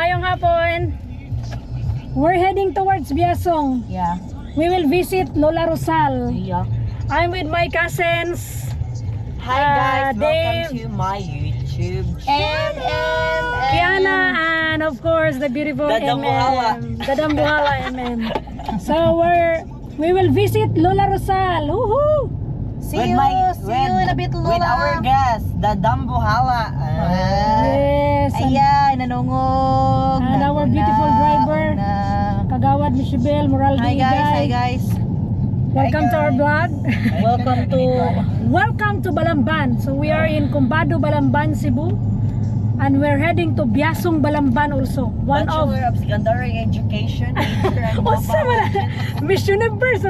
mayong hapon. We're heading towards Biasong. Yeah. We will visit Lola Rosal. Yeah. I'm with my cousins. Hi guys, Dave, welcome to my YouTube channel. Kiana, and of course the beautiful Dadang Buhala. Dadang Buhala MM. So we will visit Lola Rosal. Woohoo! See you in a bit, Lola. With our guest, the Dambuhala. Yes. Ayan, nanungog. And our beautiful driver, Kagawad Michibel Moraldi. Hi guys. Welcome to our vlog. Welcome Welcome to to Balamban. So we are in Combado, Balamban, Cebu. And we're heading to Biasong, Balamban also. One of Bachelor of Secondary Education. What's Miss Universe.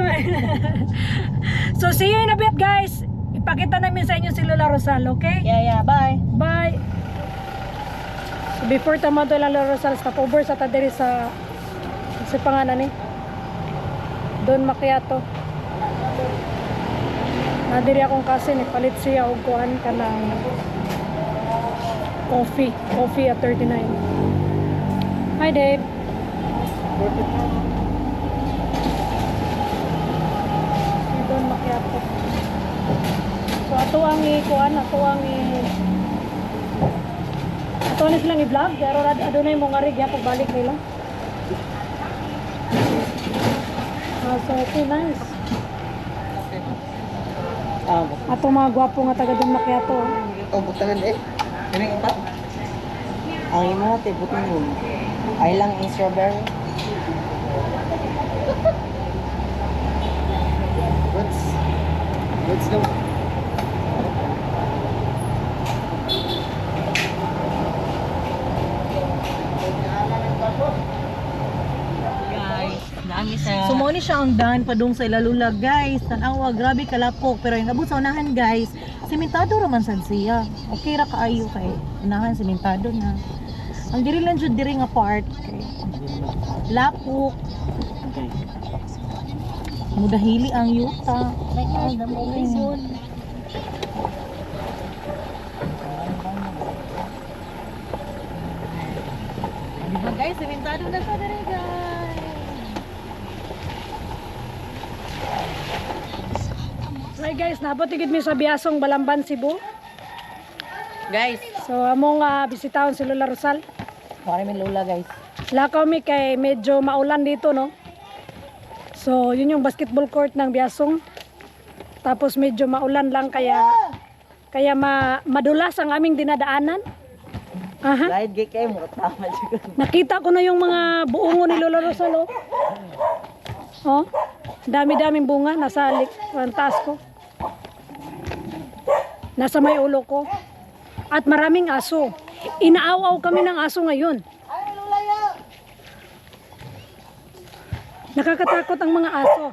So see you in a bit, guys. Ipakita namin sa inyo si Lola Rosal, okay? Yeah, bye. Bye. So before tama to Lola Rosal, stopover sa tadiri sa pangalan ni Don Macchiato. Nadiri akong kasi palit siya og kuan kanang coffee at 39. Hi Dave. Si Don Macchiato. So ato ang kuan, ato ni silang i-vlog, pero adunay mo nga rig ya pagbalik nila. So okay, nice. Ato mga gwapo nga taga Don Macchiato. Oh, butangan eh. Kini ipat. Ang imo te butang mo. Ay lang yung strawberry. What's the So mo ni siya ang daan padung sa Ilalula guys. Tanawa grabe kalapok pero yung abot sa unahan guys, sementado ra man sad siya. Okay ra kaayo kay unahan sementado na. Ang diri lang jud diri nga part kay lapok. Mudahili ang yuta. Like the motion. Diba guys, sementado na sa diri guys. Hi guys, napatigid mi sa Biasong, Balamban, Cebu. Guys, So among bisitahon si Lola Rosal. pare mi lola guys. Lakaw mi kay medyo maulan dito, no? So yun yung basketball court ng Biasong. Tapos medyo maulan lang kaya madulas ang aming dinadaanan. Aha. Lahit gay kayo mo tama jud. Nakita ko na yung mga buongo ni Lola Rosal, oh. Oh. Dami-daming bunga nasa taas ko. Nasa may ulo ko. At maraming aso. Inaaw-aw kami ng aso ngayon. Nakakatakot ang mga aso.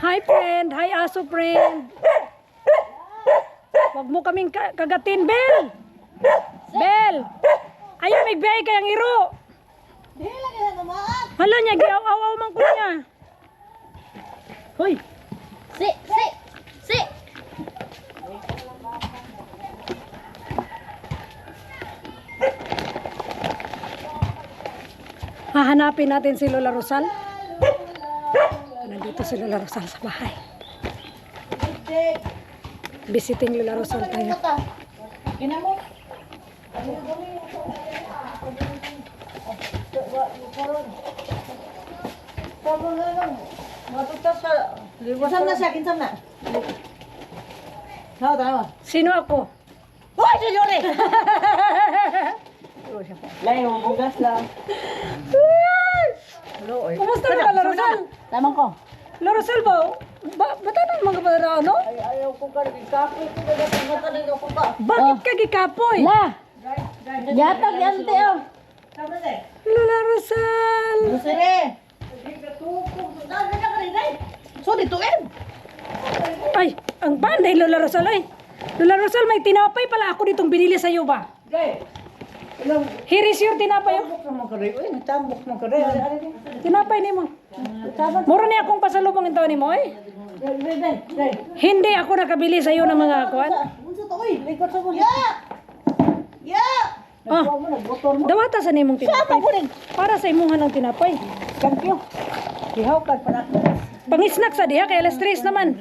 Hi friend, hi aso friend. Wag mo kaming kagatin, Bel. Bel. Ayaw magbiyay kayang iro. Hala niya, giaw-aw man ko niya. Hoy. Si. Hahanapin natin si Lola Rosal. Nandito si Lola Rosal sa bahay. Visiting Lola Rosal tayo. Kinsam na. Tawa. Sino ako? Hoy, jore. Lai mo bugas lang. Hello, oy. Kumusta ka, Lola Rosal? Tamang ko. Lola Rosal ba? Bata na mga kapatid, no? Ay, ayaw ko ka kapoy ko dagat ng matanig ako ka. Bakit ka gikapoy? Yatag yan te oh. Lola Rosal. Busire. So dito Ay, ang panday Lola Rosal ay. Lola Rosal, may tinapay pala ako ditong binili sa iyo ba? Here is your tinapay. Tinapay ni mo. Mura niya akong pasalubong ito ni mo eh. Hindi ako nakabili sa iyo ng mga kuwan. Ah, dawata sa nimong tinapay. Para sa imuhan ng tinapay. Thank you. Ihaw ka pa na. Pang-snack sa diha kay alas 3 naman.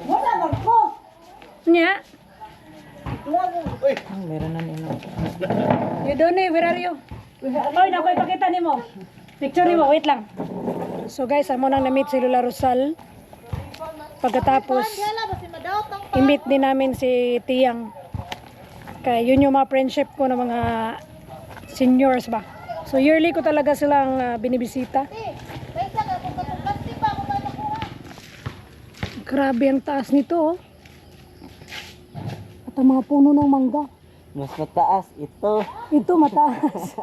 Wala lang ko. Nya, Meron na nino. you don't know, where are you? Oy, nakoy pakita nimo. Picture nimo, wait lang. So guys, amo nang na-meet si Lola Rosal. Pagkatapos, i-meet din namin si Tiyang. Kaya yun yung mga friendship ko ng mga seniors ba. So yearly ko talaga silang binibisita. Grabe ang taas nito oh. At ang mga puno ng mangga. Mas mataas ito. Ito mataas.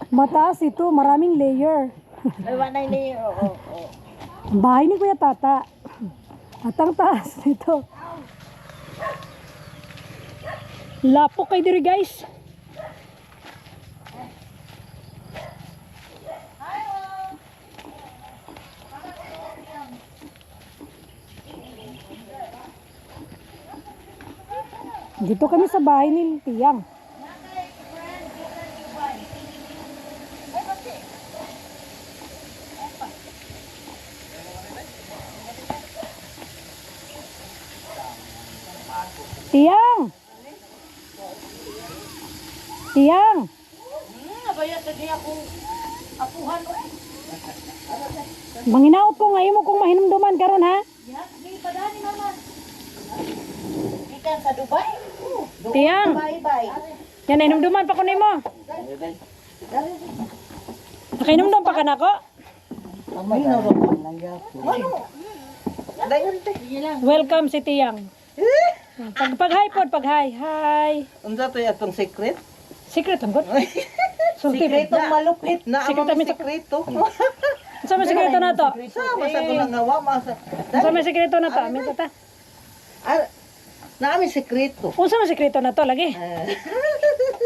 Mataas ito, maraming layer. Ay, wala na oo. Ang bahay ni Kuya Tata. At ang taas nito. Lapok kay diri guys. Dito kami sa bahay ni Tiyang. Tiyang! Tiyang! Manginaot ko ngayon mo kung mahinumduman karon ha? Ikan sa Dubai? Tiyang! Bye-bye. Yan, hinumduman pa ko nimo. Nakinumdum pa ka na ko? May naroon lang Welcome si Tiyang. Pag-hi po, pag-hi. Hi. Unsa to atong secret? Secret lang ko. Sulti. Sikretong malupit. Na Secret among kami sa- sekreto. Sa may sekreto na to. Sama sa tulang ngawa masa. Sa may sekreto na to. Amin tata. Na aming sekreto. Unsa may sekreto na to lagi?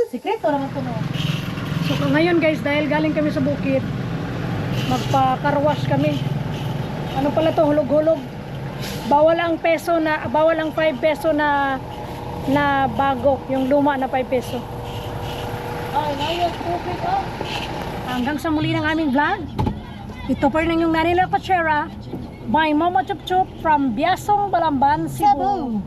Sikreto naman ito no. So ngayon guys, dahil galing kami sa bukid, magpa-carwash kami. Ano pala to, hulog-hulog. Bawal ang 5 peso na bago, yung luma na 5 peso. Ay, ngayon, tubig oh. Hanggang sa muli ng aming vlog. Ito pa rin yung Nanila Pachera by Momo Chup Chup from Biasong, Balamban, Cebu.